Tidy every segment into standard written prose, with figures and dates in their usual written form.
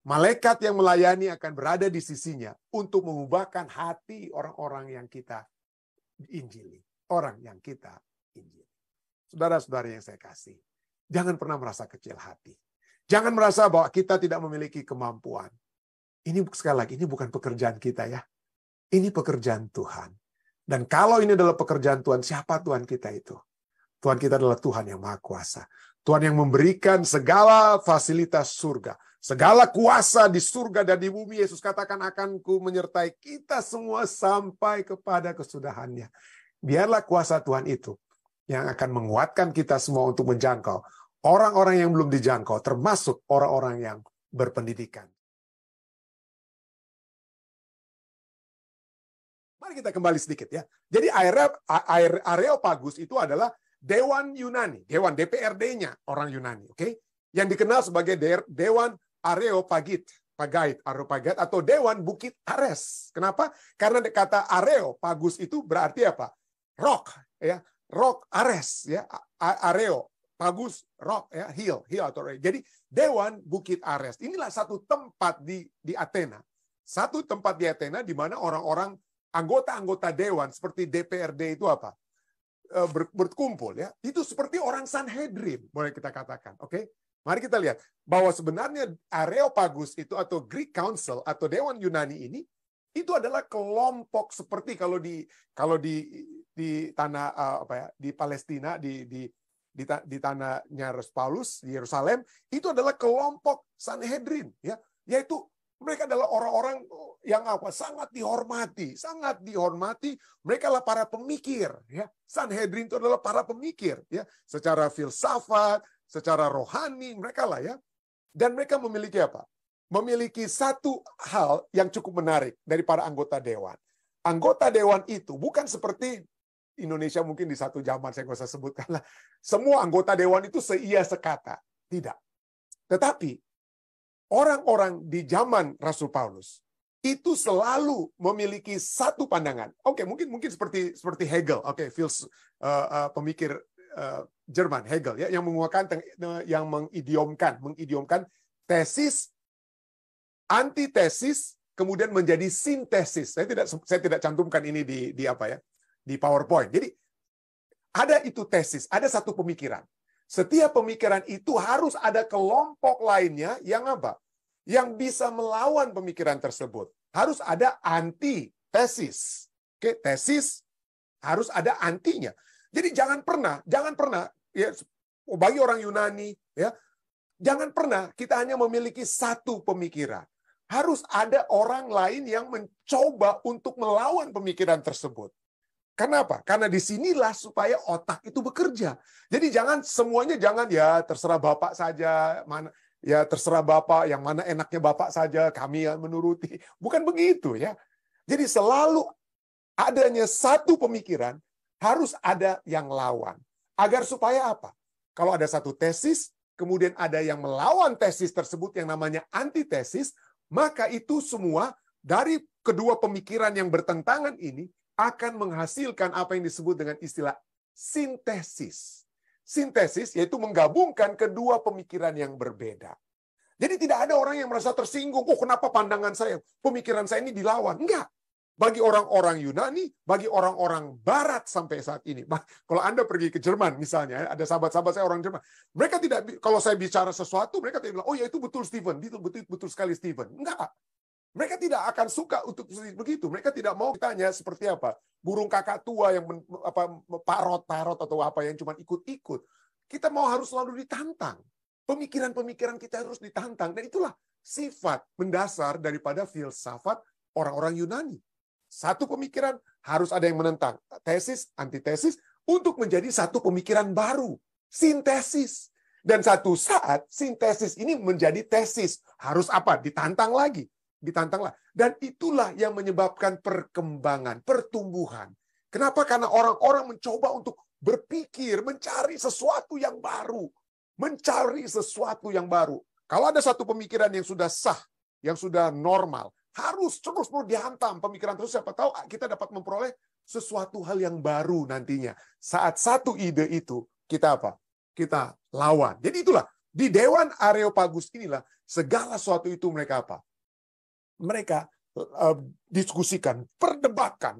Malaikat yang melayani akan berada di sisinya untuk mengubahkan hati orang-orang yang kita injili. Orang yang kita injili. Saudara-saudara yang saya kasih, jangan pernah merasa kecil hati. Jangan merasa bahwa kita tidak memiliki kemampuan. Ini sekali lagi, ini bukan pekerjaan kita ya. Ini pekerjaan Tuhan. Dan kalau ini adalah pekerjaan Tuhan, siapa Tuhan kita itu? Tuhan kita adalah Tuhan yang Maha Kuasa. Tuhan yang memberikan segala fasilitas surga. Segala kuasa di surga dan di bumi. Yesus katakan akan ku menyertai kita semua sampai kepada kesudahannya. Biarlah kuasa Tuhan itu yang akan menguatkan kita semua untuk menjangkau orang-orang yang belum dijangkau, termasuk orang-orang yang berpendidikan. Mari kita kembali sedikit ya. Jadi Areopagus itu adalah Dewan Yunani, Dewan DPRD-nya orang Yunani, oke? Yang dikenal sebagai Dewan Areopagite atau Dewan Bukit Ares. Kenapa? Karena kata Areopagus itu berarti apa? Rock, ya, Rock Ares, ya, Areopagus rock, ya, hill atau jadi Dewan Bukit Ares. Inilah satu tempat di Athena, satu tempat di Athena di mana orang-orang anggota-anggota dewan seperti DPRD itu apa? Berkumpul ya. Itu seperti orang Sanhedrin, boleh kita katakan, oke? Mari kita lihat bahwa sebenarnya Areopagus itu atau Greek Council atau Dewan Yunani ini itu adalah kelompok seperti kalau di tanah di Palestina di tanahnya Paulus di Yerusalem itu adalah kelompok Sanhedrin ya, yaitu mereka adalah orang-orang yang sangat dihormati. Mereka adalah para pemikir ya. Sanhedrin itu adalah para pemikir ya, secara filsafat, secara rohani mereka lah ya. Dan mereka memiliki apa? Memiliki satu hal yang cukup menarik dari para anggota dewan. Anggota dewan itu bukan seperti Indonesia mungkin di satu zaman, saya nggak usah sebutkan lah. Semua anggota dewan itu seia sekata. Tidak. Tetapi orang-orang di zaman Rasul Paulus itu selalu memiliki satu pandangan. Oke, mungkin seperti Hegel, pemikir Jerman Hegel ya, yang mengidiomkan tesis, antitesis, kemudian menjadi sintesis. Saya tidak cantumkan ini di PowerPoint. Jadi ada itu tesis, ada satu pemikiran. Setiap pemikiran itu harus ada kelompok lainnya yang apa? Yang bisa melawan pemikiran tersebut. Harus ada antitesis. Oke, tesis harus ada antinya. Jadi jangan pernah ya, bagi orang Yunani ya, jangan pernah kita hanya memiliki satu pemikiran. Harus ada orang lain yang mencoba untuk melawan pemikiran tersebut. Kenapa? Karena disinilah supaya otak itu bekerja. Jadi semuanya ya terserah Bapak saja, ya terserah Bapak, yang mana enaknya Bapak saja, kami yang menuruti. Bukan begitu ya. Jadi selalu adanya satu pemikiran, harus ada yang lawan. Agar supaya apa? Kalau ada satu tesis, kemudian ada yang melawan tesis tersebut yang namanya antitesis, maka itu semua dari kedua pemikiran yang bertentangan ini akan menghasilkan apa yang disebut dengan istilah sintesis. Sintesis yaitu menggabungkan kedua pemikiran yang berbeda. Jadi tidak ada orang yang merasa tersinggung, kenapa pandangan saya, pemikiran saya ini dilawan. Enggak. Bagi orang-orang Yunani, bagi orang-orang Barat sampai saat ini. Kalau Anda pergi ke Jerman misalnya, ada sahabat-sahabat saya orang Jerman. Mereka tidak, kalau saya bicara sesuatu, mereka tidak bilang, oh ya itu betul Stephen, betul sekali Stephen. Enggak. Mereka tidak akan suka untuk begitu. Mereka tidak mau ditanya seperti apa. Burung kakak tua yang parot atau apa yang cuma ikut-ikut. Kita harus selalu ditantang. Pemikiran-pemikiran kita harus ditantang. Dan itulah sifat mendasar daripada filsafat orang-orang Yunani. Satu pemikiran harus ada yang menentang. Tesis, antitesis, untuk menjadi satu pemikiran baru. Sintesis. Dan satu saat sintesis ini menjadi tesis. Harus apa? Ditantang lagi. Ditantanglah. Dan itulah yang menyebabkan perkembangan, pertumbuhan. Kenapa? Karena orang-orang mencoba untuk berpikir, mencari sesuatu yang baru. Mencari sesuatu yang baru. Kalau ada satu pemikiran yang sudah sah, yang sudah normal, harus terus dihantam pemikiran terus. Siapa tahu kita dapat memperoleh sesuatu hal yang baru nantinya. Saat satu ide itu, kita apa? Kita lawan. Jadi itulah Di Dewan Areopagus inilah segala sesuatu itu mereka apa? Mereka diskusikan, perdebatkan.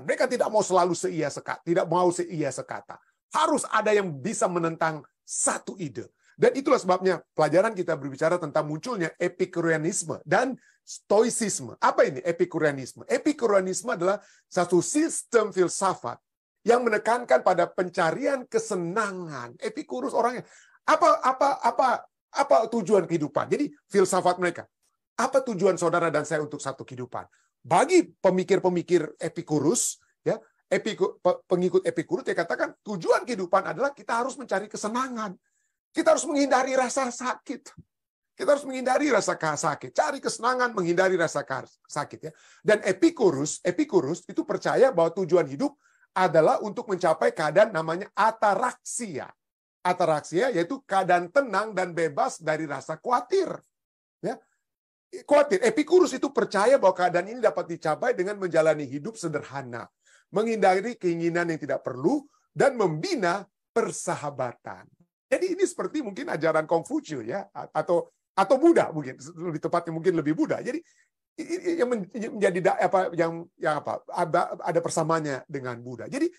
Mereka tidak mau selalu seia sekata, tidak mau seia sekata. Harus ada yang bisa menentang satu ide. Dan itulah sebabnya pelajaran kita berbicara tentang munculnya Epikureanisme dan Stoicisme. Apa ini Epikureanisme? Epikureanisme adalah satu sistem filsafat yang menekankan pada pencarian kesenangan. Epikurus orangnya apa tujuan kehidupan? Jadi filsafat mereka. Apa tujuan saudara dan saya untuk satu kehidupan? Bagi pemikir-pemikir Epikurus, ya, pengikut Epikurus, dia katakan tujuan kehidupan adalah kita harus mencari kesenangan. Kita harus menghindari rasa sakit. Kita harus menghindari rasa sakit. Cari kesenangan, menghindari rasa sakit. Ya. Dan Epikurus itu percaya bahwa tujuan hidup adalah untuk mencapai keadaan namanya ataraksia. Ataraksia yaitu keadaan tenang dan bebas dari rasa khawatir. Ya. Khawatir. Epikurus itu percaya bahwa keadaan ini dapat dicapai dengan menjalani hidup sederhana. Menghindari keinginan yang tidak perlu dan membina persahabatan. Jadi ini seperti mungkin ajaran Kongfucu ya, atau Buddha mungkin lebih tepatnya, mungkin lebih Buddha. Jadi yang menjadi ada persamaannya dengan Buddha. Jadi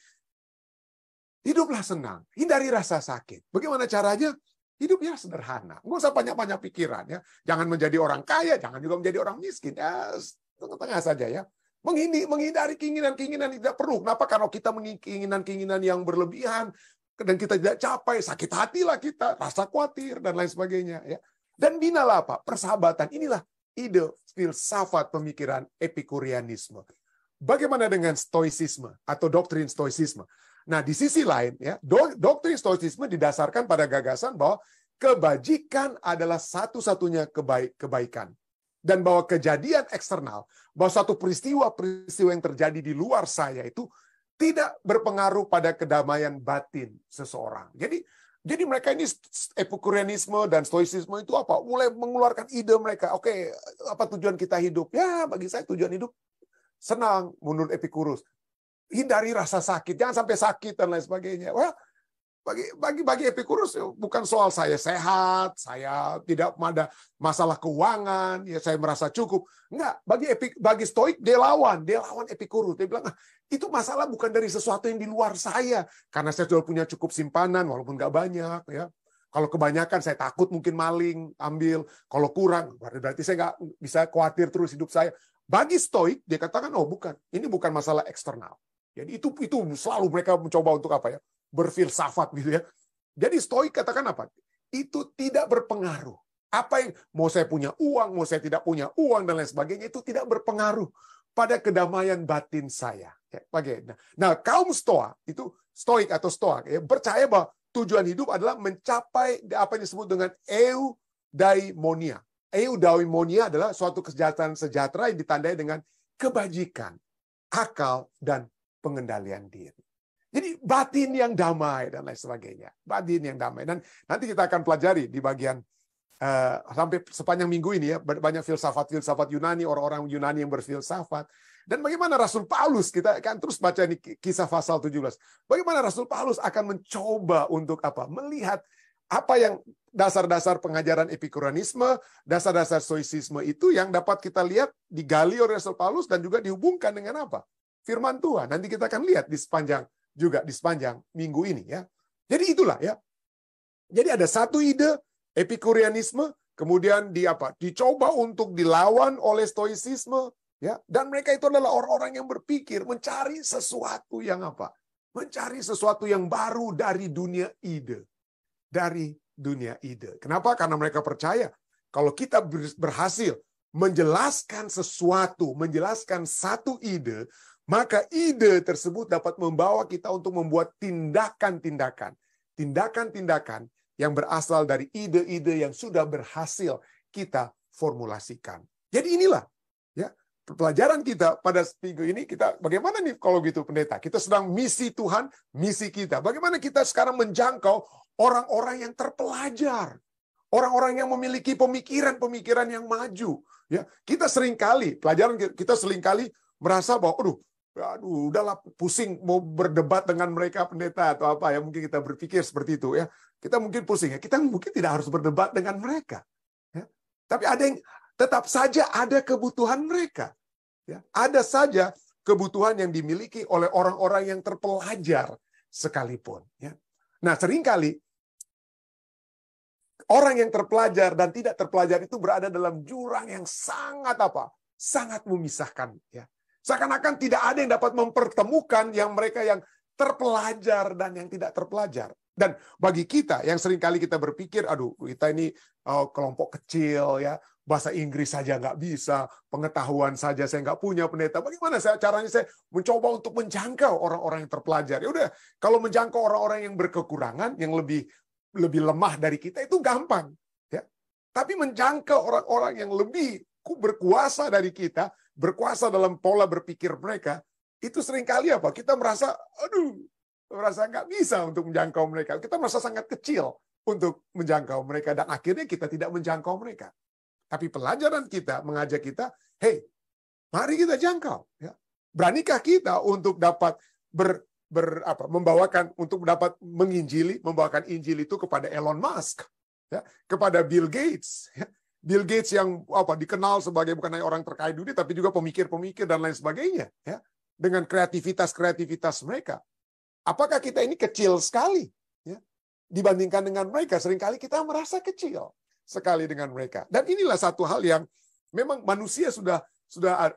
hiduplah senang, hindari rasa sakit. Bagaimana caranya? Hidupnya sederhana. Nggak usah banyak-banyak pikiran ya. Jangan menjadi orang kaya, jangan juga menjadi orang miskin. Ya, tengah-tengah saja ya. Menghindari keinginan-keinginan yang tidak perlu. Kenapa? Karena kita keinginan-keinginan yang berlebihan dan kita tidak capai, sakit hatilah kita, rasa khawatir dan lain sebagainya ya. Dan binalah apa? Persahabatan. Inilah ide filsafat pemikiran Epikureanisme. Bagaimana dengan Stoicisme atau doktrin Stoicisme? Nah, di sisi lain ya, doktrin Stoicisme didasarkan pada gagasan bahwa kebajikan adalah satu-satunya kebaikan. Dan bahwa kejadian eksternal, bahwa satu peristiwa yang terjadi di luar saya itu tidak berpengaruh pada kedamaian batin seseorang. Jadi mereka ini Epikureanisme dan Stoicisme itu apa? Mulai mengeluarkan ide mereka. Oke, apa tujuan kita hidup? Ya, bagi saya tujuan hidup senang menurut Epikurus. Hindari rasa sakit, jangan sampai sakit dan lain sebagainya. Wah, bagi Epikurus bukan soal saya sehat, saya tidak ada masalah keuangan, ya saya merasa cukup. Enggak, bagi Stoik dia lawan Epikurus. Dia bilang, itu masalah bukan dari sesuatu yang di luar saya, karena saya sudah punya cukup simpanan walaupun nggak banyak ya. Kalau kebanyakan saya takut mungkin maling ambil, kalau kurang berarti saya nggak bisa khawatir terus hidup saya. Bagi Stoik dia katakan, oh bukan, ini bukan masalah eksternal. Jadi itu selalu mereka mencoba untuk apa ya? Berfilsafat gitu ya. Jadi Stoik katakan apa? Itu tidak berpengaruh. Apa yang mau saya punya uang, mau saya tidak punya uang dan lain sebagainya itu tidak berpengaruh pada kedamaian batin saya. Nah, kaum Stoa itu Stoik atau Stoa ya, percaya bahwa tujuan hidup adalah mencapai apa yang disebut dengan eudaimonia. Eudaimonia adalah suatu kesejahteraan sejahtera yang ditandai dengan kebajikan, akal dan pengendalian diri. Jadi batin yang damai dan lain sebagainya. Batin yang damai. Dan nanti kita akan pelajari di bagian sampai sepanjang minggu ini ya, banyak filsafat Yunani, orang-orang Yunani yang berfilsafat. Dan bagaimana Rasul Paulus, kita akan terus baca ini kisah pasal 17. Bagaimana Rasul Paulus akan mencoba untuk apa? Melihat apa yang dasar-dasar pengajaran Epikureanisme, dasar-dasar Stoicisme itu yang dapat kita lihat digali oleh Rasul Paulus dan juga dihubungkan dengan apa? Firman Tuhan. Nanti kita akan lihat di sepanjang minggu ini ya. Jadi itulah ya. Jadi ada satu ide Epikureanisme, kemudian dicoba untuk dilawan oleh Stoicisme ya. Dan mereka itu adalah orang-orang yang berpikir mencari sesuatu yang apa? Mencari sesuatu yang baru dari dunia ide. Dari dunia ide. Kenapa? Karena mereka percaya kalau kita berhasil menjelaskan sesuatu, menjelaskan satu ide, maka ide tersebut dapat membawa kita untuk membuat tindakan-tindakan yang berasal dari ide-ide yang sudah berhasil kita formulasikan. Jadi inilah ya pelajaran kita pada minggu ini. Kita bagaimana nih kalau gitu pendeta? Kita sedang misi Tuhan, misi kita. Bagaimana kita sekarang menjangkau orang-orang yang terpelajar, orang-orang yang memiliki pemikiran-pemikiran yang maju. Ya, kita seringkali merasa bahwa, aduh, udahlah pusing mau berdebat dengan mereka pendeta atau apa ya, mungkin kita berpikir seperti itu ya. Kita mungkin pusing ya, kita mungkin tidak harus berdebat dengan mereka. Ya. Tapi ada yang tetap saja ada kebutuhan mereka. Ya. Ada saja kebutuhan yang dimiliki oleh orang-orang yang terpelajar sekalipun. Ya. Nah, seringkali orang yang terpelajar dan tidak terpelajar itu berada dalam jurang yang sangat apa? Sangat memisahkan. Ya. Seakan-akan tidak ada yang dapat mempertemukan yang mereka yang terpelajar dan yang tidak terpelajar. Dan bagi kita yang seringkali kita berpikir, aduh kita ini kelompok kecil ya, bahasa Inggris saja nggak bisa, pengetahuan saja saya nggak punya pendeta. Bagaimana caranya saya mencoba untuk menjangkau orang-orang yang terpelajar? Ya udah, kalau menjangkau orang-orang yang berkekurangan, yang lebih lemah dari kita itu gampang. Ya. Tapi menjangkau orang-orang yang lebih berkuasa dari kita, berkuasa dalam pola berpikir mereka, itu seringkali apa? Kita merasa, merasa nggak bisa untuk menjangkau mereka. Kita merasa sangat kecil untuk menjangkau mereka, dan akhirnya kita tidak menjangkau mereka. Tapi pelajaran kita mengajak kita, hey, mari kita jangkau. Ya. Beranikah kita untuk dapat membawakan, untuk dapat menginjili, membawakan Injil itu kepada Elon Musk, ya, kepada Bill Gates, ya. Bill Gates yang dikenal sebagai bukan hanya orang terkaya dunia, tapi juga pemikir-pemikir dan lain sebagainya, ya, dengan kreativitas mereka. Apakah kita ini kecil sekali, ya, dibandingkan dengan mereka? Seringkali kita merasa kecil sekali dengan mereka. Dan inilah satu hal yang memang manusia sudah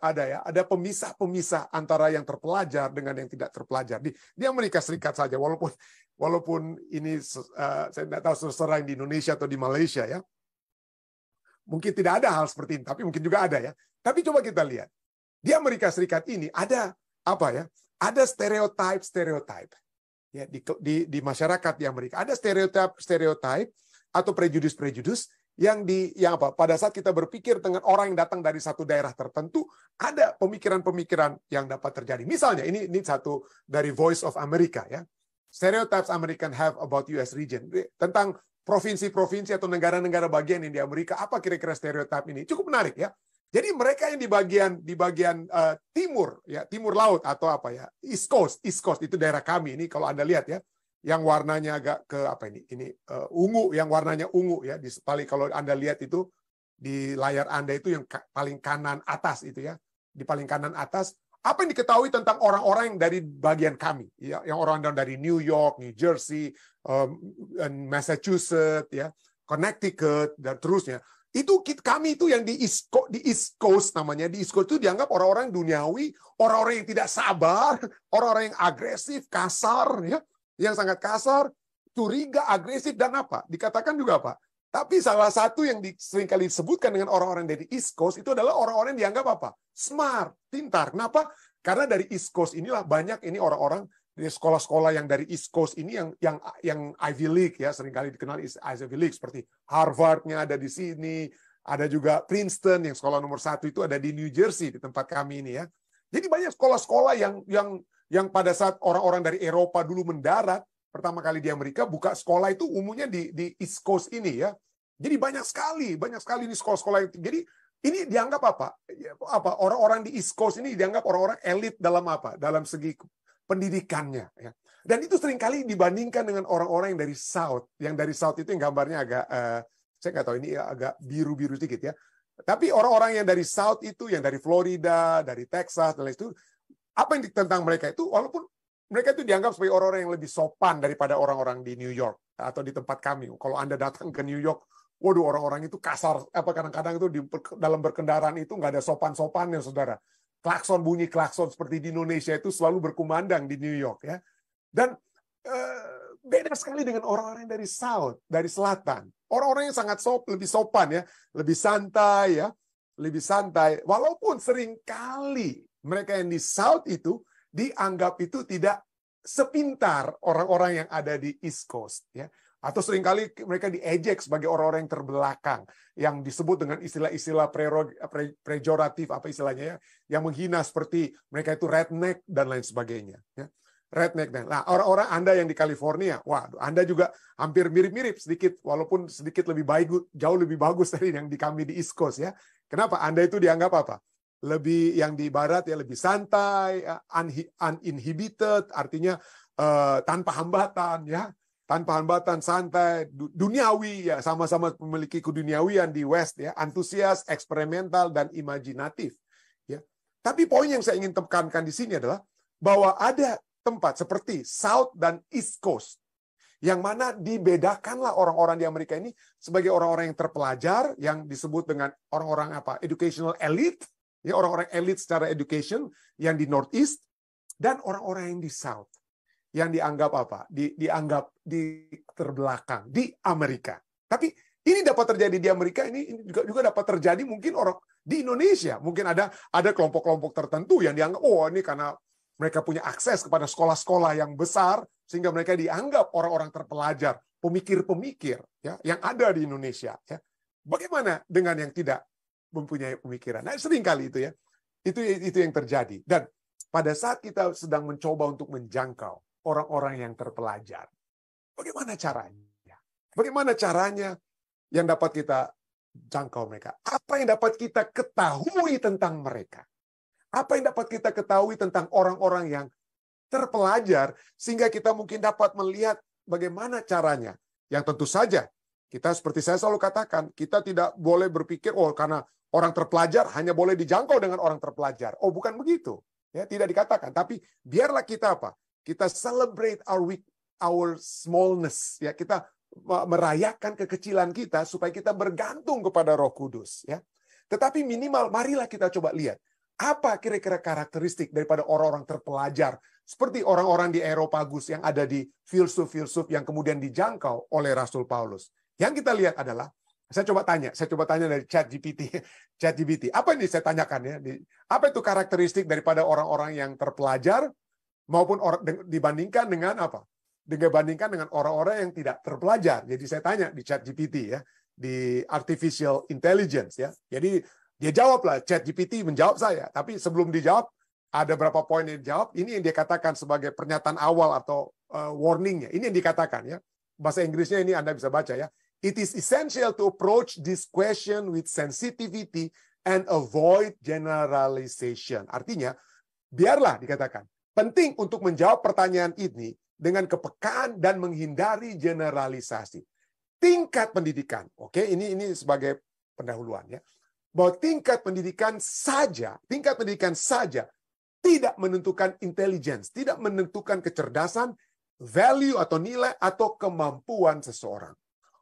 ada ya, ada pemisah-pemisah antara yang terpelajar dengan yang tidak terpelajar. Di Amerika Serikat saja, walaupun ini saya tidak tahu seserang di Indonesia atau di Malaysia ya. Mungkin tidak ada hal seperti ini, tapi mungkin juga ada ya. Tapi coba kita lihat. Di Amerika Serikat ini ada apa ya? Ada stereotype. Ya, di masyarakat di Amerika ada stereotype atau prejudis yang pada saat kita berpikir dengan orang yang datang dari satu daerah tertentu, ada pemikiran-pemikiran yang dapat terjadi. Misalnya ini satu dari Voice of America ya. Stereotypes American have about US region, tentang provinsi-provinsi atau negara-negara bagian yang di Amerika. Apa kira-kira stereotip ini? Cukup menarik ya. Jadi mereka yang di bagian timur ya, timur laut atau apa ya, East Coast itu daerah kami ini, kalau Anda lihat ya, yang warnanya agak ke apa ini ungu, yang warnanya ungu ya, kalau Anda lihat itu di layar Anda itu yang paling kanan atas itu ya, di paling kanan atas. Apa yang diketahui tentang orang-orang yang dari bagian kami, ya, yang orang dari New York, New Jersey, Massachusetts, ya, Connecticut, dan terusnya. Itu kami itu yang di East Coast namanya. Di East Coast itu dianggap orang-orang duniawi, orang-orang yang tidak sabar, orang-orang yang agresif, kasar, ya, yang sangat kasar, curiga, agresif, dan apa? Dikatakan juga apa? Tapi salah satu yang seringkali disebutkan dengan orang-orang dari East Coast itu adalah orang-orang yang dianggap apa? Smart, pintar. Kenapa? Karena dari East Coast inilah banyak ini orang-orang dari sekolah-sekolah yang dari East Coast ini yang Ivy League ya, seringkali dikenal Ivy League, seperti Harvard-nya ada di sini, ada juga Princeton yang sekolah nomor 1 itu ada di New Jersey di tempat kami ini ya. Jadi banyak sekolah-sekolah yang pada saat orang-orang dari Eropa dulu mendarat pertama kali di Amerika, buka sekolah itu umumnya di East Coast ini ya. Jadi banyak sekali ini sekolah-sekolah yang, jadi ini dianggap apa? Orang-orang di East Coast ini dianggap orang-orang elit dalam apa? Dalam segi pendidikannya ya. Dan itu seringkali dibandingkan dengan orang-orang yang dari South. Yang dari South itu yang gambarnya agak saya nggak tahu ini agak biru-biru sedikit ya. Tapi orang-orang yang dari South itu, yang dari Florida, dari Texas dan lain itu, apa yang tentang mereka itu, walaupun mereka itu dianggap sebagai orang-orang yang lebih sopan daripada orang-orang di New York atau di tempat kami. Kalau Anda datang ke New York, waduh, orang-orang itu kasar. Kadang-kadang itu dalam berkendaraan itu nggak ada sopan-sopannya, saudara. Klakson, bunyi klakson seperti di Indonesia itu selalu berkumandang di New York ya. Dan beda sekali dengan orang-orang dari South, dari selatan. Orang-orang yang sangat lebih sopan ya, lebih santai ya, lebih santai. Walaupun seringkali mereka yang di South itu dianggap itu tidak sepintar orang-orang yang ada di East Coast ya, atau seringkali mereka diejek sebagai orang-orang yang terbelakang, yang disebut dengan istilah-istilah pejoratif, apa istilahnya ya, yang menghina, seperti mereka itu redneck dan lain sebagainya ya. Redneck. Nah, orang-orang Anda yang di California, wah, Anda juga hampir mirip-mirip sedikit, walaupun sedikit lebih baik, jauh lebih bagus dari yang di kami di East Coast ya. Kenapa? Anda itu dianggap apa? lebih yang di barat ya lebih santai, uninhibited, artinya tanpa hambatan ya. Tanpa hambatan, santai, duniawi ya, sama-sama memiliki keduniawian di West ya, antusias, eksperimental dan imajinatif ya. Tapi poin yang saya ingin tekankan di sini adalah bahwa ada tempat seperti South dan East Coast yang mana dibedakanlah orang-orang di Amerika ini sebagai orang-orang yang terpelajar, yang disebut dengan orang-orang educational elite, ya orang-orang elit secara education yang di Northeast, dan orang-orang yang di South yang dianggap dianggap di terbelakang di Amerika. Tapi ini dapat terjadi di Amerika, ini juga dapat terjadi mungkin orang di Indonesia. Mungkin ada kelompok-kelompok tertentu yang dianggap ini karena mereka punya akses kepada sekolah-sekolah yang besar sehingga mereka dianggap orang-orang terpelajar, pemikir-pemikir ya yang ada di Indonesia ya. Bagaimana dengan yang tidak mempunyai pemikiran? Nah, sering kali itu ya. Itu yang terjadi. Dan pada saat kita sedang mencoba untuk menjangkau orang-orang yang terpelajar, bagaimana caranya? Bagaimana caranya yang dapat kita jangkau mereka? Apa yang dapat kita ketahui tentang mereka? Apa yang dapat kita ketahui tentang orang-orang yang terpelajar sehingga kita mungkin dapat melihat bagaimana caranya? Yang tentu saja kita seperti saya selalu katakan, kita tidak boleh berpikir karena orang terpelajar hanya boleh dijangkau dengan orang terpelajar. Bukan begitu. Ya, tidak dikatakan, tapi biarlah kita kita celebrate our smallness ya, kita merayakan kekecilan kita supaya kita bergantung kepada Roh Kudus ya. Tetapi minimal marilah kita coba lihat apa kira-kira karakteristik daripada orang-orang terpelajar seperti orang-orang di Areopagus yang ada di filsuf-filsuf yang kemudian dijangkau oleh Rasul Paulus. Yang kita lihat adalah saya coba tanya dari ChatGPT. Apa ini saya tanyakan ya? Apa itu karakteristik daripada orang-orang yang terpelajar maupun dibandingkan dengan apa? Dibandingkan dengan orang-orang yang tidak terpelajar. Jadi saya tanya di ChatGPT ya, di artificial intelligence ya. Jadi dia jawablah, ChatGPT menjawab saya. Tapi sebelum dijawab ada berapa poin yang dijawab. Ini yang dia katakan sebagai pernyataan awal atau warningnya. Ini yang dikatakan ya. Bahasa Inggrisnya ini Anda bisa baca ya. It is essential to approach this question with sensitivity and avoid generalization. Artinya, biarlah dikatakan, penting untuk menjawab pertanyaan ini dengan kepekaan dan menghindari generalisasi. Tingkat pendidikan, oke, ini sebagai pendahuluan ya, bahwa tingkat pendidikan saja tidak menentukan intelligence, tidak menentukan kecerdasan, value atau nilai atau kemampuan seseorang.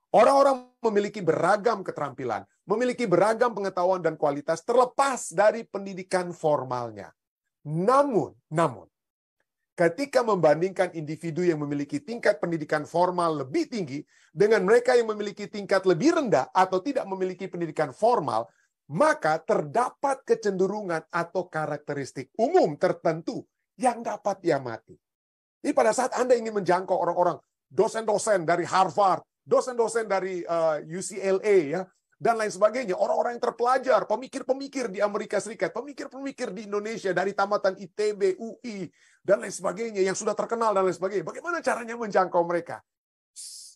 Orang-orang memiliki beragam keterampilan, memiliki beragam pengetahuan dan kualitas terlepas dari pendidikan formalnya. Namun, ketika membandingkan individu yang memiliki tingkat pendidikan formal lebih tinggi dengan mereka yang memiliki tingkat lebih rendah atau tidak memiliki pendidikan formal, maka terdapat kecenderungan atau karakteristik umum tertentu yang dapat diamati. Jadi pada saat Anda ingin menjangkau orang-orang, dosen-dosen dari Harvard, dosen-dosen dari UCLA ya, dan lain sebagainya, orang-orang yang terpelajar, pemikir-pemikir di Amerika Serikat, pemikir-pemikir di Indonesia dari tamatan ITB, UI, dan lain sebagainya yang sudah terkenal dan lain sebagainya. Bagaimana caranya menjangkau mereka?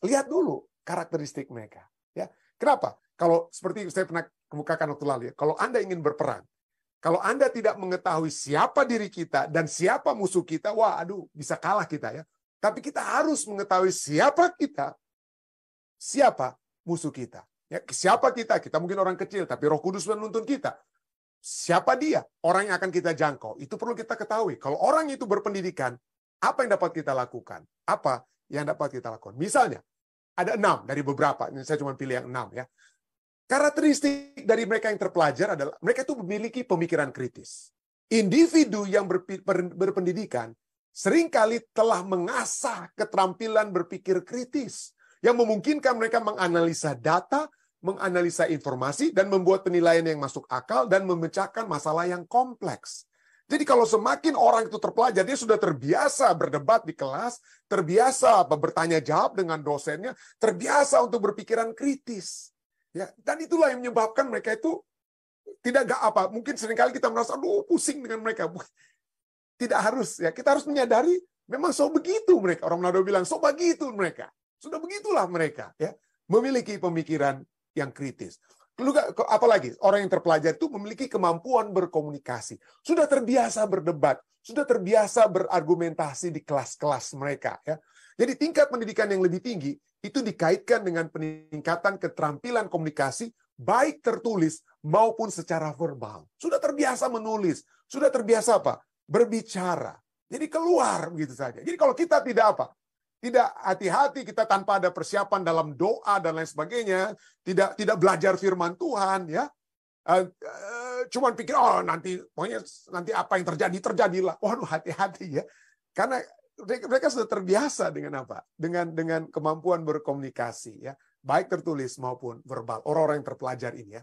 Lihat dulu karakteristik mereka. Ya, kenapa? Kalau seperti saya pernah kemukakan waktu lalu ya, kalau Anda ingin berperang, kalau Anda tidak mengetahui siapa diri kita dan siapa musuh kita, bisa kalah kita ya. Tapi kita harus mengetahui siapa kita, siapa musuh kita. Ya, siapa kita? Kita mungkin orang kecil, tapi Roh Kudus menuntun kita. Siapa dia? Orang yang akan kita jangkau. Itu perlu kita ketahui. Kalau orang itu berpendidikan, apa yang dapat kita lakukan? Apa yang dapat kita lakukan? Misalnya, ada 6 dari beberapa. Ini saya cuma pilih yang 6 ya. Karakteristik dari mereka yang terpelajar adalah mereka itu memiliki pemikiran kritis. Individu yang berpendidikan seringkali telah mengasah keterampilan berpikir kritis yang memungkinkan mereka menganalisa data, menganalisa informasi, dan membuat penilaian yang masuk akal dan memecahkan masalah yang kompleks. Jadi kalau semakin orang itu terpelajar, dia sudah terbiasa berdebat di kelas, terbiasa bertanya jawab dengan dosennya, terbiasa untuk berpikiran kritis. Ya, dan itulah yang menyebabkan mereka itu mungkin seringkali kita merasa pusing dengan mereka. Tidak harus ya, kita harus menyadari memang begitu mereka. Orang Manado bilang begitu mereka. Sudah begitulah mereka ya, memiliki pemikiran yang kritis. Apalagi orang yang terpelajar itu memiliki kemampuan berkomunikasi. Sudah terbiasa berdebat, sudah terbiasa berargumentasi di kelas-kelas mereka. Ya. Jadi tingkat pendidikan yang lebih tinggi itu dikaitkan dengan peningkatan keterampilan komunikasi, baik tertulis maupun secara verbal. Sudah terbiasa menulis, sudah terbiasa berbicara. Jadi keluar begitu saja. Jadi kalau kita tidak hati-hati, kita tanpa ada persiapan dalam doa dan lain sebagainya, tidak belajar firman Tuhan, ya, cuman pikir nanti apa yang terjadilah. Waduh, hati-hati ya, karena mereka sudah terbiasa dengan dengan kemampuan berkomunikasi, ya, baik tertulis maupun verbal. Orang-orang yang terpelajar ini, ya,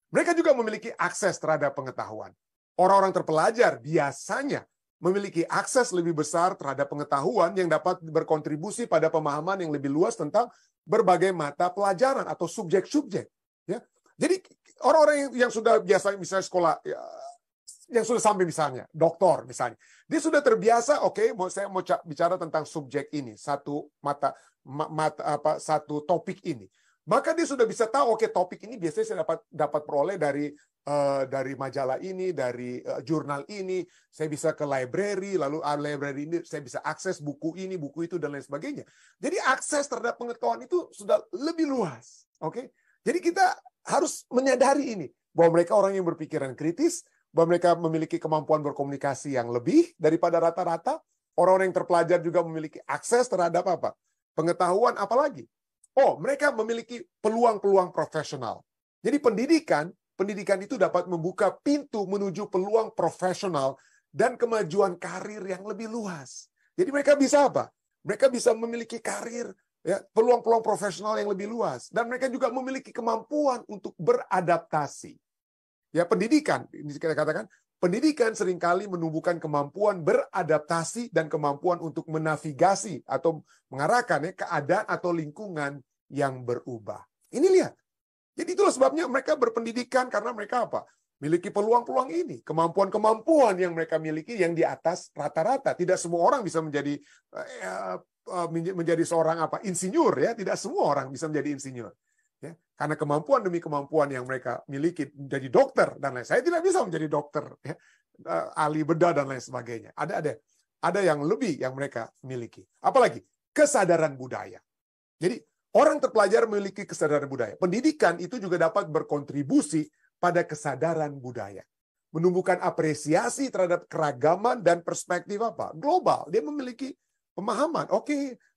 mereka juga memiliki akses terhadap pengetahuan. Orang-orang terpelajar biasanya memiliki akses lebih besar terhadap pengetahuan yang dapat berkontribusi pada pemahaman yang lebih luas tentang berbagai mata pelajaran atau subjek-subjek. Ya. Jadi orang-orang yang sudah biasa misalnya sekolah, ya, yang sudah sampai misalnya doktor misalnya, dia sudah terbiasa. Saya mau bicara tentang subjek ini, satu satu topik ini. Maka dia sudah bisa tahu, topik ini biasanya saya dapat peroleh dari majalah ini, dari jurnal ini, saya bisa ke library, lalu library ini saya bisa akses buku ini, buku itu, dan lain sebagainya. Jadi akses terhadap pengetahuan itu sudah lebih luas. Jadi kita harus menyadari ini, bahwa mereka orang yang berpikiran kritis, bahwa mereka memiliki kemampuan berkomunikasi yang lebih daripada rata-rata. Orang-orang yang terpelajar juga memiliki akses terhadap pengetahuan, apalagi mereka memiliki peluang-peluang profesional. Jadi pendidikan itu dapat membuka pintu menuju peluang profesional dan kemajuan karir yang lebih luas. Jadi mereka bisa Mereka bisa memiliki karir, ya, peluang-peluang profesional yang lebih luas, dan mereka juga memiliki kemampuan untuk beradaptasi. Ya, pendidikan, ini kita katakan, pendidikan seringkali menumbuhkan kemampuan beradaptasi dan kemampuan untuk menavigasi atau mengarahkan keadaan atau lingkungan yang berubah. Ini lihat. Jadi itulah sebabnya mereka berpendidikan, karena mereka miliki peluang-peluang ini, kemampuan-kemampuan yang mereka miliki yang di atas rata-rata. Tidak semua orang bisa menjadi seorang insinyur, ya. Tidak semua orang bisa menjadi insinyur. Ya, karena kemampuan demi kemampuan yang mereka miliki, menjadi dokter dan lain. Saya tidak bisa menjadi dokter, ya, ahli bedah dan lain sebagainya. Ada yang lebih yang mereka miliki. Apalagi kesadaran budaya. Jadi orang terpelajar memiliki kesadaran budaya. Pendidikan itu juga dapat berkontribusi pada kesadaran budaya, menumbuhkan apresiasi terhadap keragaman dan perspektif global. Dia memiliki pemahaman.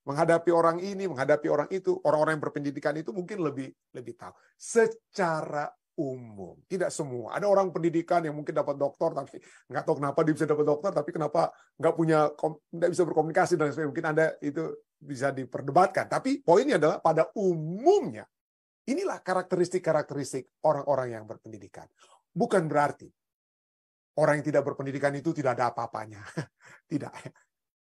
Menghadapi orang ini, menghadapi orang itu, orang-orang yang berpendidikan itu mungkin lebih tahu. Secara umum, tidak semua. Ada orang pendidikan yang mungkin dapat doktor, tapi nggak tahu kenapa dia bisa dapat doktor, tapi kenapa nggak bisa berkomunikasi dan sebagainya. Mungkin ada itu bisa diperdebatkan. Tapi poinnya adalah pada umumnya, inilah karakteristik-karakteristik orang-orang yang berpendidikan. Bukan berarti orang yang tidak berpendidikan itu tidak ada apa-apanya. Tidak.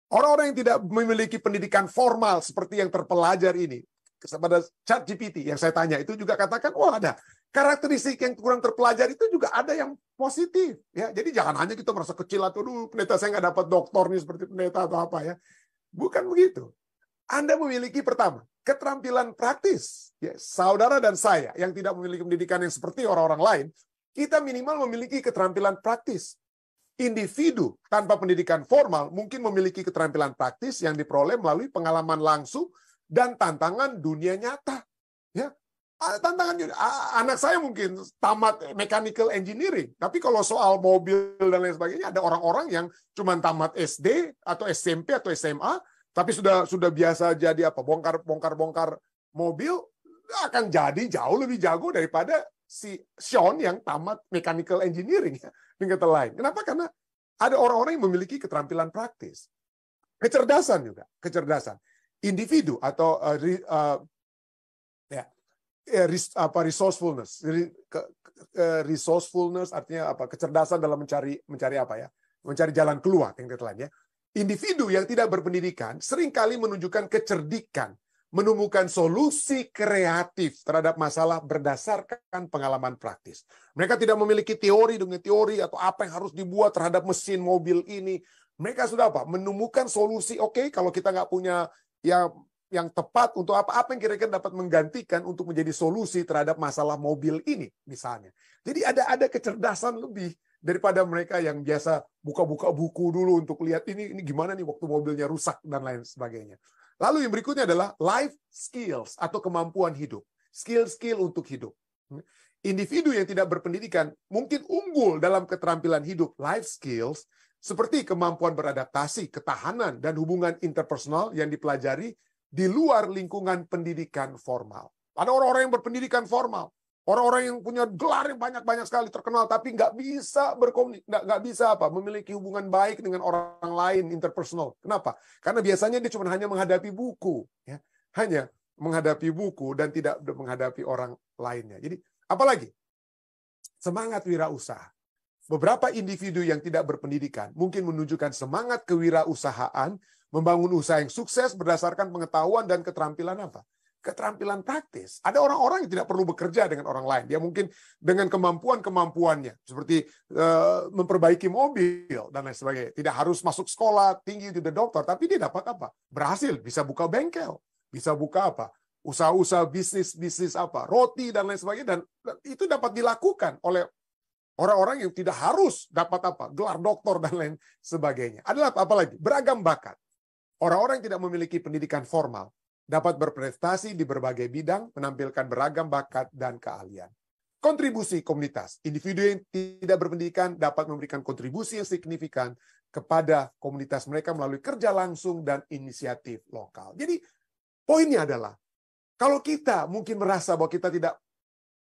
Orang-orang yang tidak memiliki pendidikan formal seperti yang terpelajar ini, pada ChatGPT yang saya tanya itu juga katakan, ada karakteristik yang kurang terpelajar itu juga ada yang positif. Ya, jadi jangan hanya kita merasa kecil atau pendeta saya nggak dapat doktor nih seperti pendeta atau apa, ya. Bukan begitu. Anda memiliki pertama keterampilan praktis. Ya, saudara dan saya yang tidak memiliki pendidikan yang seperti orang-orang lain, kita minimal memiliki keterampilan praktis. Individu tanpa pendidikan formal mungkin memiliki keterampilan praktis yang diperoleh melalui pengalaman langsung dan tantangan dunia nyata. Ya, tantangan anak saya mungkin tamat mechanical engineering, tapi kalau soal mobil dan lain sebagainya, ada orang-orang yang cuma tamat SD atau SMP atau SMA, tapi sudah biasa jadi bongkar mobil, akan jadi jauh lebih jago daripada si Sean yang tamat mechanical engineering, ya, dengan kata lain. Kenapa? Karena ada orang-orang yang memiliki keterampilan praktis. Kecerdasan juga, kecerdasan. Individu atau resourcefulness. Resourcefulness artinya kecerdasan dalam mencari mencari jalan keluar, yang kata lain, ya. Individu yang tidak berpendidikan seringkali menunjukkan kecerdikan, menemukan solusi kreatif terhadap masalah berdasarkan pengalaman praktis. Mereka tidak memiliki teori atau apa yang harus dibuat terhadap mesin mobil ini. Mereka sudah menemukan solusi. Kalau kita nggak punya yang tepat untuk apa yang kira-kira dapat menggantikan untuk menjadi solusi terhadap masalah mobil ini misalnya. Jadi ada kecerdasan lebih daripada mereka yang biasa buka-buka buku dulu untuk lihat ini gimana nih waktu mobilnya rusak dan lain sebagainya. Lalu yang berikutnya adalah life skills atau kemampuan hidup. Skill-skill untuk hidup. Individu yang tidak berpendidikan mungkin unggul dalam keterampilan hidup, life skills, seperti kemampuan beradaptasi, ketahanan, dan hubungan interpersonal yang dipelajari di luar lingkungan pendidikan formal. Ada orang-orang yang berpendidikan formal, orang-orang yang punya gelar yang banyak-banyak sekali terkenal, tapi nggak bisa memiliki hubungan baik dengan orang lain interpersonal. Kenapa? Karena biasanya dia cuma hanya menghadapi buku, ya, hanya menghadapi buku dan tidak menghadapi orang lainnya. Jadi apalagi semangat wirausaha. Beberapa individu yang tidak berpendidikan mungkin menunjukkan semangat kewirausahaan, membangun usaha yang sukses berdasarkan pengetahuan dan keterampilan apa? Keterampilan praktis. Ada orang-orang yang tidak perlu bekerja dengan orang lain. Dia mungkin dengan kemampuannya, seperti memperbaiki mobil dan lain sebagainya. Tidak harus masuk sekolah tinggi jadi dokter, tapi dia dapat apa? Berhasil, bisa buka bengkel, bisa buka apa? Usaha-usaha bisnis apa? Roti dan lain sebagainya. Dan itu dapat dilakukan oleh orang-orang yang tidak harus dapat apa? Gelar doktor dan lain sebagainya. Adalah apa lagi? Beragam bakat. Orang-orang yang tidak memiliki pendidikan formal dapat berprestasi di berbagai bidang, menampilkan beragam bakat dan keahlian. Kontribusi komunitas. Individu yang tidak berpendidikan dapat memberikan kontribusi yang signifikan kepada komunitas mereka melalui kerja langsung dan inisiatif lokal. Jadi poinnya adalah, kalau kita mungkin merasa bahwa kita tidak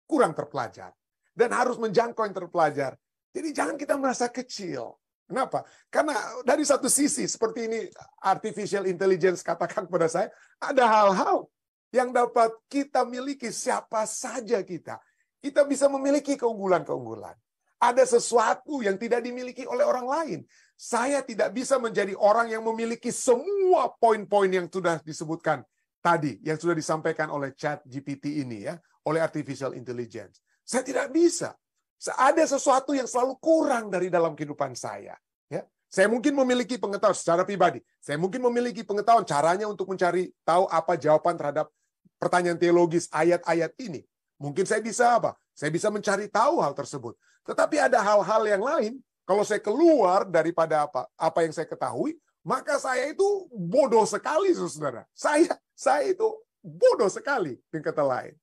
kurang terpelajar dan harus menjangkau yang terpelajar, jadi jangan kita merasa kecil. Kenapa? Karena dari satu sisi, seperti ini artificial intelligence katakan kepada saya, ada hal-hal yang dapat kita miliki siapa saja kita. Kita bisa memiliki keunggulan-keunggulan. Ada sesuatu yang tidak dimiliki oleh orang lain. Saya tidak bisa menjadi orang yang memiliki semua poin-poin yang sudah disebutkan tadi, yang sudah disampaikan oleh ChatGPT ini, ya, oleh artificial intelligence. Saya tidak bisa. Ada sesuatu yang selalu kurang dari dalam kehidupan saya. Ya, saya mungkin memiliki pengetahuan secara pribadi. Saya mungkin memiliki pengetahuan caranya untuk mencari tahu apa jawaban terhadap pertanyaan teologis ayat-ayat ini. Mungkin saya bisa apa? Saya bisa mencari tahu hal tersebut. Tetapi ada hal-hal yang lain. Kalau saya keluar daripada apa yang saya ketahui, maka saya itu bodoh sekali, saudara. Saya itu bodoh sekali, dengan kata lain.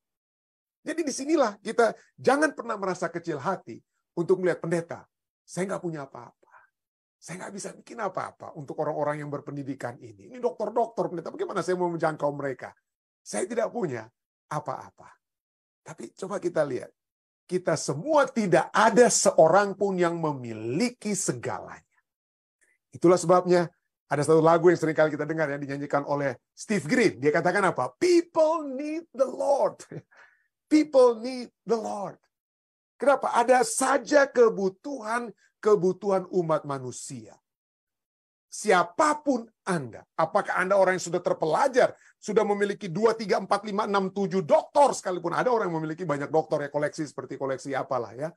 Jadi disinilah kita jangan pernah merasa kecil hati untuk melihat pendeta. Saya nggak punya apa-apa. Saya nggak bisa bikin apa-apa untuk orang-orang yang berpendidikan ini. Ini dokter-dokter, pendeta, bagaimana saya mau menjangkau mereka? Saya tidak punya apa-apa. Tapi coba kita lihat. Kita semua tidak ada seorang pun yang memiliki segalanya. Itulah sebabnya ada satu lagu yang seringkali kita dengar yang dinyanyikan oleh Steve Green. Dia katakan apa? People need the Lord. People need the Lord. Kenapa? Ada saja kebutuhan umat manusia. Siapapun Anda, apakah Anda orang yang sudah terpelajar, sudah memiliki 2, 3, 4, 5, 6, 7 doktor, sekalipun ada orang yang memiliki banyak doktor, ya, koleksi seperti koleksi apalah, ya.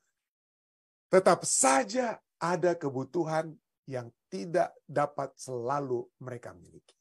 Tetap saja ada kebutuhan yang tidak dapat selalu mereka miliki.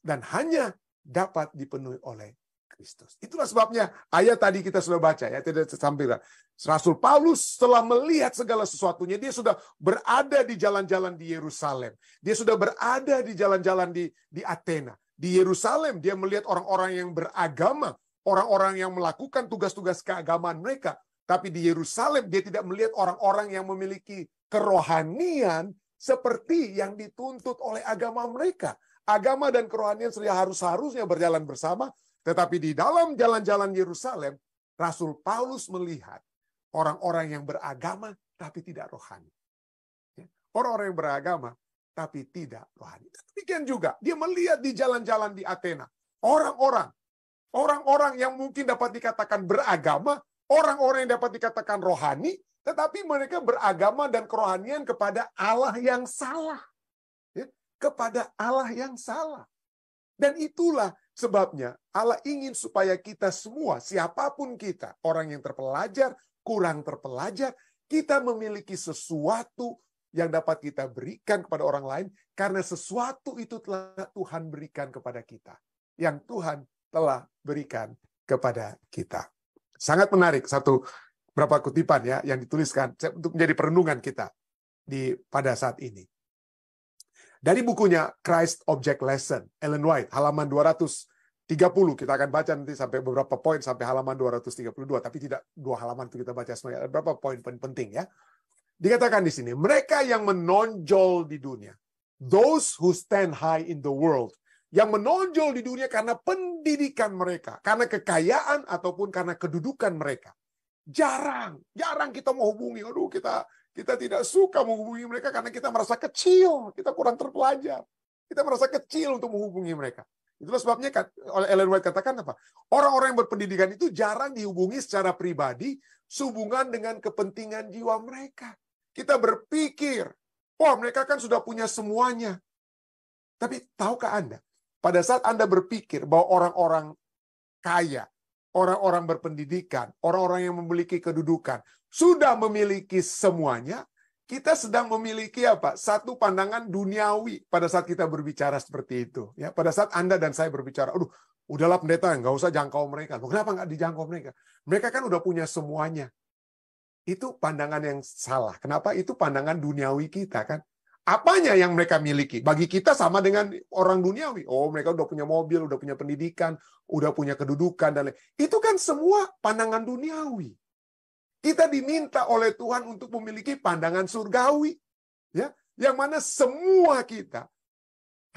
Dan hanya dapat dipenuhi oleh Kristus. Itulah sebabnya ayat tadi kita sudah baca, ya, tidak sampaikan. Rasul Paulus setelah melihat segala sesuatunya, dia sudah berada di jalan-jalan di Yerusalem. Dia sudah berada di jalan-jalan di Athena. Di Yerusalem dia melihat orang-orang yang beragama, orang-orang yang melakukan tugas-tugas keagamaan mereka. Tapi di Yerusalem dia tidak melihat orang-orang yang memiliki kerohanian seperti yang dituntut oleh agama mereka. Agama dan kerohanian harusnya berjalan bersama. Tetapi di dalam jalan-jalan Yerusalem, Rasul Paulus melihat orang-orang yang beragama tapi tidak rohani. Orang-orang yang beragama tapi tidak rohani. Demikian juga, dia melihat di jalan-jalan di Athena. Orang-orang yang mungkin dapat dikatakan beragama, orang-orang yang dapat dikatakan rohani, tetapi mereka beragama dan kerohanian kepada Allah yang salah. Kepada Allah yang salah. Dan itulah sebabnya Allah ingin supaya kita semua, siapapun kita, orang yang terpelajar, kurang terpelajar, kita memiliki sesuatu yang dapat kita berikan kepada orang lain, karena sesuatu itu telah Tuhan berikan kepada kita. yang Tuhan telah berikan kepada kita. Sangat menarik beberapa kutipan ya yang dituliskan untuk menjadi perenungan kita pada saat ini. Dari bukunya Christ Object Lesson, Ellen White, halaman 230, kita akan baca nanti sampai beberapa poin sampai halaman 232, tapi tidak 2 halaman itu kita baca semuanya, ada beberapa poin penting ya. Dikatakan di sini, mereka yang menonjol di dunia, those who stand high in the world, yang menonjol di dunia karena pendidikan mereka, karena kekayaan ataupun karena kedudukan mereka. Jarang kita mau hubungi. Aduh, kita tidak suka menghubungi mereka karena kita merasa kecil, kita kurang terpelajar. Kita merasa kecil untuk menghubungi mereka. Itulah sebabnya oleh Ellen White katakan apa? Orang-orang yang berpendidikan itu jarang dihubungi secara pribadi sehubungan dengan kepentingan jiwa mereka. Kita berpikir, wah mereka kan sudah punya semuanya. Tapi tahukah Anda, pada saat Anda berpikir bahwa orang-orang kaya, orang-orang berpendidikan, orang-orang yang memiliki kedudukan, sudah memiliki semuanya, kita sedang memiliki apa? Satu pandangan duniawi pada saat kita berbicara seperti itu. Ya, pada saat Anda dan saya berbicara, aduh, udahlah pendeta, nggak usah jangkau mereka. Kenapa nggak dijangkau mereka? Mereka kan udah punya semuanya. Itu pandangan yang salah. Kenapa? Itu pandangan duniawi kita kan. Apanya yang mereka miliki? Bagi kita sama dengan orang duniawi. Oh, mereka udah punya mobil, udah punya pendidikan, udah punya kedudukan dan lain. Itu kan semua pandangan duniawi. Kita diminta oleh Tuhan untuk memiliki pandangan surgawi, ya, yang mana semua kita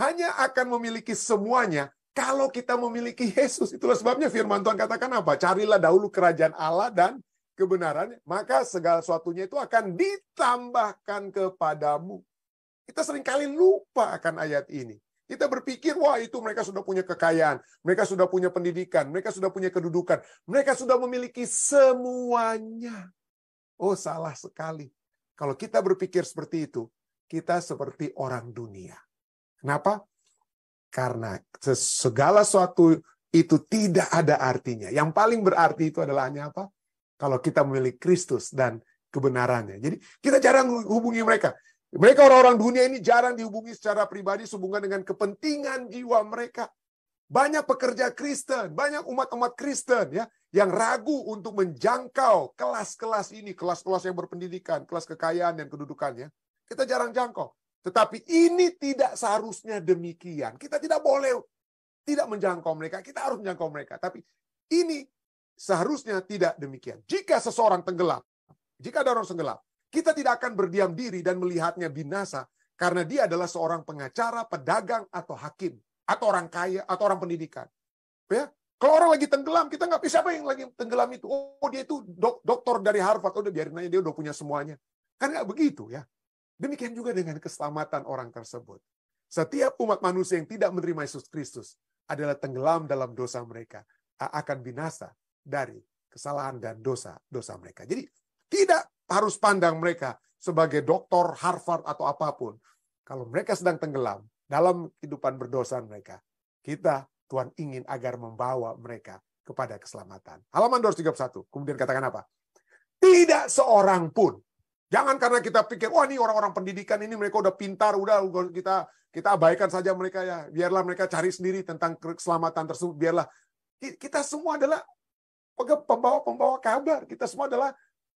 hanya akan memiliki semuanya kalau kita memiliki Yesus. Itulah sebabnya firman Tuhan katakan apa? Carilah dahulu kerajaan Allah dan kebenarannya, maka segala sesuatunya itu akan ditambahkan kepadamu. Kita seringkali lupa akan ayat ini. Kita berpikir, wah itu mereka sudah punya kekayaan, mereka sudah punya pendidikan, mereka sudah punya kedudukan, mereka sudah memiliki semuanya. Oh, salah sekali. Kalau kita berpikir seperti itu, kita seperti orang dunia. Kenapa? Karena segala sesuatu itu tidak ada artinya. Yang paling berarti itu adalah hanya apa? Kalau kita memiliki Kristus dan kebenarannya. Jadi kita jarang hubungi mereka. Mereka orang-orang dunia ini jarang dihubungi secara pribadi sehubungan dengan kepentingan jiwa mereka. Banyak pekerja Kristen, banyak umat-umat Kristen ya yang ragu untuk menjangkau kelas-kelas ini, kelas-kelas yang berpendidikan, kelas kekayaan dan kedudukannya. Kita jarang jangkau. Tetapi ini tidak seharusnya demikian. Kita tidak boleh tidak menjangkau mereka, kita harus menjangkau mereka. Tapi ini seharusnya tidak demikian. Jika seseorang tenggelam, jika ada orang tenggelam, kita tidak akan berdiam diri dan melihatnya binasa karena dia adalah seorang pengacara, pedagang, atau hakim, atau orang kaya, atau orang pendidikan. Ya, kalau orang lagi tenggelam, kita nggak bisa siapa yang lagi tenggelam itu. Oh, dia itu doktor dari Harvard. Oh, udah biarin aja, dia udah punya semuanya. Kan nggak begitu ya. Demikian juga dengan keselamatan orang tersebut. Setiap umat manusia yang tidak menerima Yesus Kristus adalah tenggelam dalam dosa mereka, akan binasa dari kesalahan dan dosa-dosa mereka. Jadi tidak harus pandang mereka sebagai doktor Harvard atau apapun. Kalau mereka sedang tenggelam dalam kehidupan berdosa mereka, Tuhan ingin agar membawa mereka kepada keselamatan. Halaman 231, kemudian katakan apa? Tidak seorang pun. Jangan karena kita pikir, wah ini orang-orang pendidikan ini mereka udah pintar, udah kita abaikan saja mereka ya. Biarlah mereka cari sendiri tentang keselamatan tersebut. Biarlah. Kita semua adalah pembawa kabar. Kita semua adalah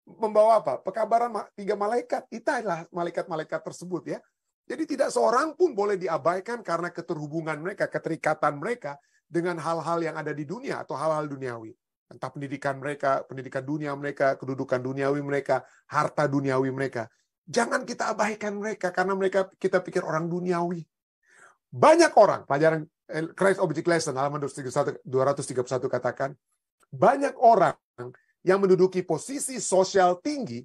membawa apa? Pekabaran 3 malaikat. Kita adalah malaikat-malaikat tersebut ya. Jadi tidak seorang pun boleh diabaikan karena keterhubungan mereka, keterikatan mereka dengan hal-hal yang ada di dunia atau hal-hal duniawi. Entah pendidikan mereka, pendidikan dunia mereka, kedudukan duniawi mereka, harta duniawi mereka. Jangan kita abaikan mereka karena mereka kita pikir orang duniawi. Banyak orang, pelajaran Christ Object Lesson halaman 231 katakan, banyak orang yang menduduki posisi sosial tinggi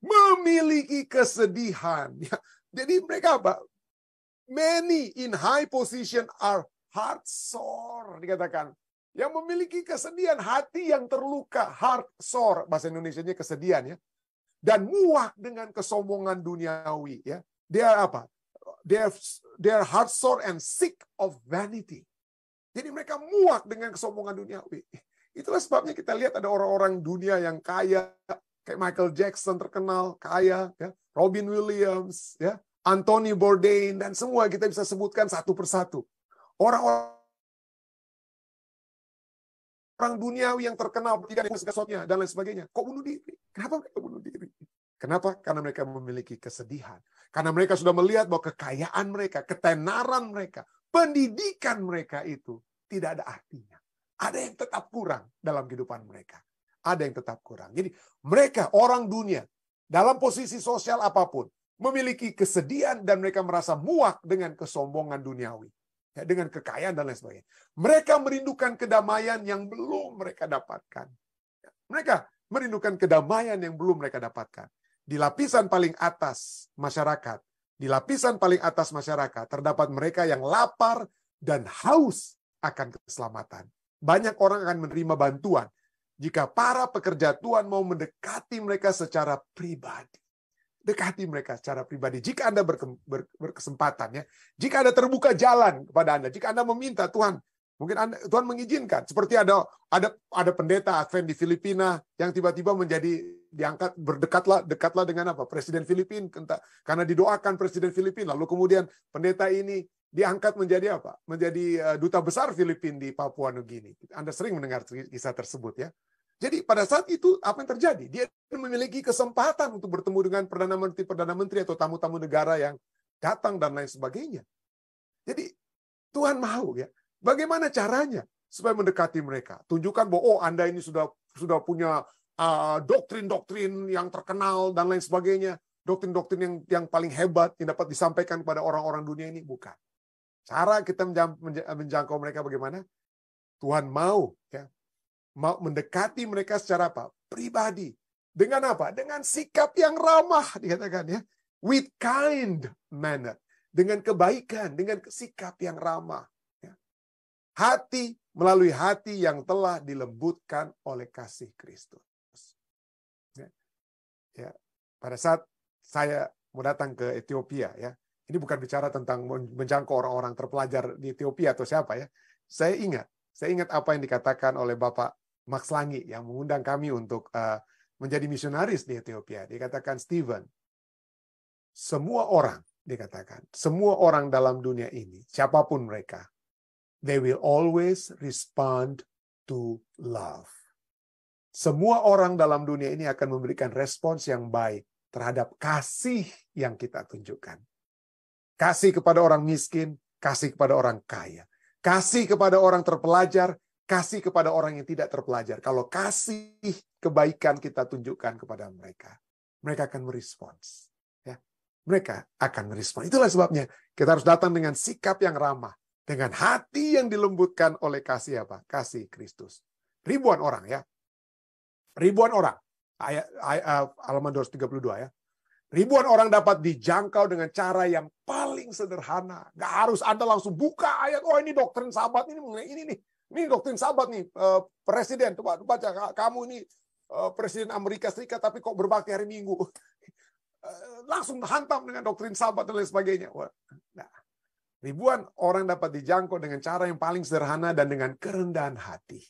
memiliki kesedihan. Jadi mereka apa? Many in high position are heart sore, dikatakan. Yang memiliki kesedihan, hati yang terluka, heart sore, bahasa Indonesianya kesedihan ya. Dan muak dengan kesombongan duniawi ya. Dia apa? They are heart sore and sick of vanity. Jadi mereka muak dengan kesombongan duniawi. Itulah sebabnya kita lihat ada orang-orang dunia yang kaya, kayak Michael Jackson terkenal, kaya, ya, Robin Williams, ya, Anthony Bourdain, dan semua kita bisa sebutkan satu persatu. Orang-orang orang duniawi yang terkenal, tidak ada dan lain sebagainya. Kok bunuh diri? Kenapa mereka bunuh diri? Kenapa? Karena mereka memiliki kesedihan. Karena mereka sudah melihat bahwa kekayaan mereka, ketenaran mereka, pendidikan mereka itu tidak ada artinya. Ada yang tetap kurang dalam kehidupan mereka. Ada yang tetap kurang. Jadi mereka, orang dunia, dalam posisi sosial apapun, memiliki kesedihan dan mereka merasa muak dengan kesombongan duniawi. Ya, dengan kekayaan dan lain sebagainya. Mereka merindukan kedamaian yang belum mereka dapatkan. Mereka merindukan kedamaian yang belum mereka dapatkan. Di lapisan paling atas masyarakat, terdapat mereka yang lapar dan haus akan keselamatan. Banyak orang akan menerima bantuan jika para pekerja Tuhan mau mendekati mereka secara pribadi. Dekati mereka secara pribadi. Jika Anda berkesempatan, ya, jika Anda terbuka jalan kepada Anda, jika Anda meminta Tuhan, mungkin Tuhan mengizinkan. Seperti ada pendeta Advent di Filipina yang tiba-tiba menjadi diangkat, dekatlah dengan apa? Presiden Filipina, karena didoakan Presiden Filipina. Lalu kemudian pendeta ini diangkat menjadi apa? Menjadi duta besar Filipina di Papua Nugini. Anda sering mendengar kisah tersebut, ya. Jadi pada saat itu apa yang terjadi? Dia memiliki kesempatan untuk bertemu dengan perdana menteri atau tamu-tamu negara yang datang dan lain sebagainya. Jadi Tuhan mau, ya. Bagaimana caranya supaya mendekati mereka? Tunjukkan bahwa Anda ini sudah punya doktrin-doktrin yang terkenal dan lain sebagainya. Doktrin-doktrin yang paling hebat yang dapat disampaikan kepada orang-orang dunia ini, bukan. Cara kita menjangkau mereka bagaimana? Tuhan mau, ya. Mau mendekati mereka secara apa? Pribadi. Dengan apa? Dengan sikap yang ramah, dikatakan, ya. With kind manner. Dengan kebaikan, dengan sikap yang ramah. Ya. Hati, melalui hati yang telah dilembutkan oleh kasih Kristus. Ya. Ya. Pada saat saya mau datang ke Ethiopia, ya. Ini bukan bicara tentang menjangkau orang-orang terpelajar di Ethiopia atau siapa, ya. Saya ingat apa yang dikatakan oleh Bapak Max Langi yang mengundang kami untuk menjadi misionaris di Ethiopia. Dikatakan, Stephen, semua orang dalam dunia ini, siapapun mereka, they will always respond to love. Semua orang dalam dunia ini akan memberikan respons yang baik terhadap kasih yang kita tunjukkan. Kasih kepada orang miskin, kasih kepada orang kaya. Kasih kepada orang terpelajar, kasih kepada orang yang tidak terpelajar. Kalau kasih kebaikan kita tunjukkan kepada mereka, mereka akan merespons. Ya, mereka akan merespons. Itulah sebabnya kita harus datang dengan sikap yang ramah, dengan hati yang dilembutkan oleh kasih apa? Kasih Kristus. Ribuan orang, ya. Ribuan orang. Halaman 232, ya. Ribuan orang dapat dijangkau dengan cara yang paling sederhana. Nggak harus Anda langsung buka ayat, oh ini doktrin sahabat, ini doktrin sahabat nih, presiden. Coba baca, kamu ini presiden Amerika Serikat, tapi kok berbakti hari Minggu. Langsung hantam dengan doktrin sahabat dan lain sebagainya. Nah, ribuan orang dapat dijangkau dengan cara yang paling sederhana dan dengan kerendahan hati.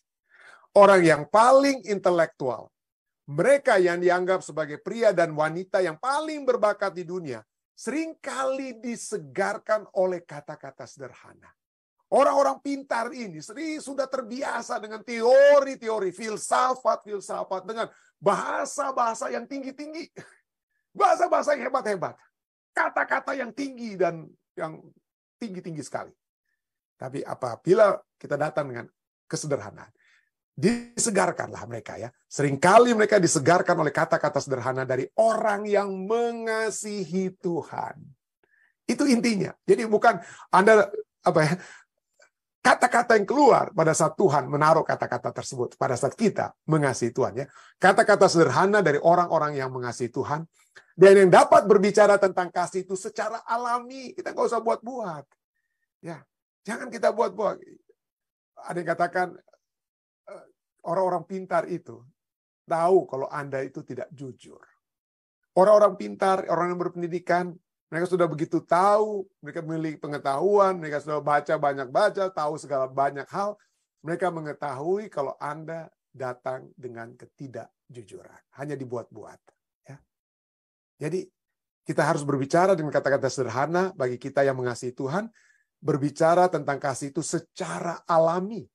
Orang yang paling intelektual, mereka yang dianggap sebagai pria dan wanita yang paling berbakat di dunia, seringkali disegarkan oleh kata-kata sederhana. Orang-orang pintar ini sudah terbiasa dengan teori-teori, filsafat, dengan bahasa-bahasa yang tinggi-tinggi. Bahasa-bahasa yang hebat-hebat. Kata-kata yang tinggi dan yang tinggi-tinggi sekali. Tapi apabila kita datang dengan kesederhanaan, disegarkanlah mereka, ya. Seringkali mereka disegarkan oleh kata-kata sederhana dari orang yang mengasihi Tuhan. Itu intinya. Jadi bukan Anda kata-kata yang keluar pada saat Tuhan menaruh kata-kata tersebut, pada saat kita mengasihi Tuhan, ya. Kata-kata sederhana dari orang-orang yang mengasihi Tuhan dan yang dapat berbicara tentang kasih itu secara alami. Kita nggak usah buat-buat. Ya, jangan kita buat-buat. Ada yang katakan orang-orang pintar itu tahu kalau Anda itu tidak jujur. Orang-orang pintar, orang yang berpendidikan, mereka sudah begitu tahu, mereka memiliki pengetahuan, mereka sudah banyak tahu segala banyak hal. Mereka mengetahui kalau Anda datang dengan ketidakjujuran. Hanya dibuat-buat. Ya. Jadi kita harus berbicara dengan kata-kata sederhana bagi kita yang mengasihi Tuhan. Berbicara tentang kasih itu secara alami.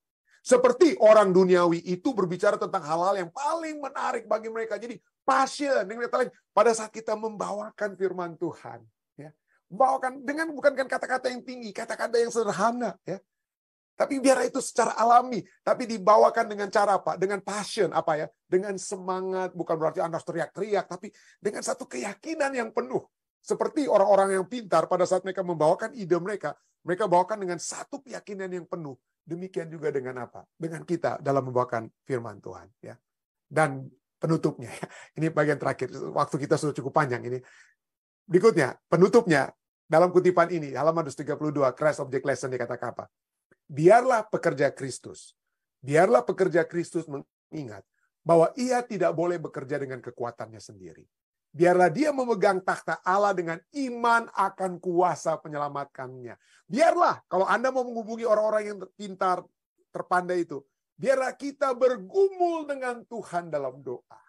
Seperti orang duniawi itu berbicara tentang hal-hal yang paling menarik bagi mereka. Jadi passion, pada saat kita membawakan firman Tuhan, ya, membawakan dengan bukan kata-kata yang tinggi, kata-kata yang sederhana, ya. Tapi biar itu secara alami, tapi dibawakan dengan cara apa? Dengan passion, apa ya? Dengan semangat, bukan berarti Anda teriak-teriak, tapi dengan satu keyakinan yang penuh. Seperti orang-orang yang pintar pada saat mereka membawakan ide mereka bawakan dengan satu keyakinan yang penuh. Demikian juga dengan apa? Dengan kita dalam membawakan firman Tuhan, ya. Dan penutupnya, ini bagian terakhir. Waktu kita sudah cukup panjang ini. Berikutnya, penutupnya dalam kutipan ini, halaman 132, Christ Object Lesson dikatakan apa? Biarlah pekerja Kristus mengingat bahwa ia tidak boleh bekerja dengan kekuatannya sendiri. Biarlah dia memegang takhta Allah dengan iman akan kuasa penyelamatkannya. Biarlah, kalau Anda mau menghubungi orang-orang yang pintar, terpandai itu, biarlah kita bergumul dengan Tuhan dalam doa.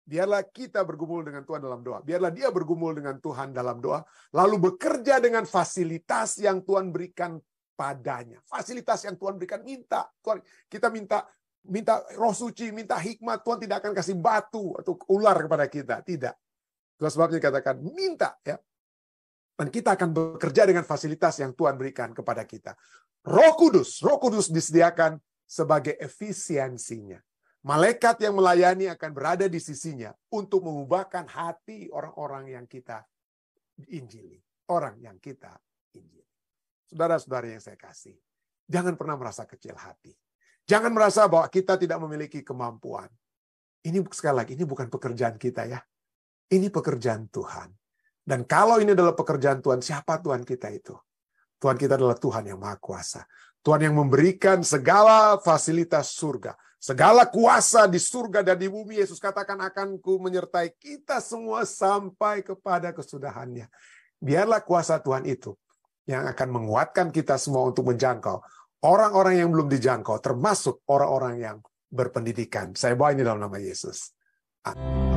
Biarlah kita bergumul dengan Tuhan dalam doa. Biarlah dia bergumul dengan Tuhan dalam doa, lalu bekerja dengan fasilitas yang Tuhan berikan padanya. Fasilitas yang Tuhan berikan, minta. Tuhan, kita minta roh suci, minta hikmat. Tuhan tidak akan kasih batu atau ular kepada kita. Tidak. Itu sebabnya dikatakan minta, ya. Dan kita akan bekerja dengan fasilitas yang Tuhan berikan kepada kita. Roh Kudus disediakan sebagai efisiensinya. Malaikat yang melayani akan berada di sisinya untuk mengubahkan hati orang-orang yang kita injili. Orang yang kita injili. Saudara-saudara yang saya kasih, jangan pernah merasa kecil hati. Jangan merasa bahwa kita tidak memiliki kemampuan. Ini sekali lagi, ini bukan pekerjaan kita, ya. Ini pekerjaan Tuhan. Dan kalau ini adalah pekerjaan Tuhan, siapa Tuhan kita itu? Tuhan kita adalah Tuhan yang Maha Kuasa. Tuhan yang memberikan segala fasilitas surga. Segala kuasa di surga dan di bumi, Yesus katakan akan ku menyertai kita semua sampai kepada kesudahannya. Biarlah kuasa Tuhan itu yang akan menguatkan kita semua untuk menjangkau orang-orang yang belum dijangkau, termasuk orang-orang yang berpendidikan. Saya bawa ini dalam nama Yesus. Amin.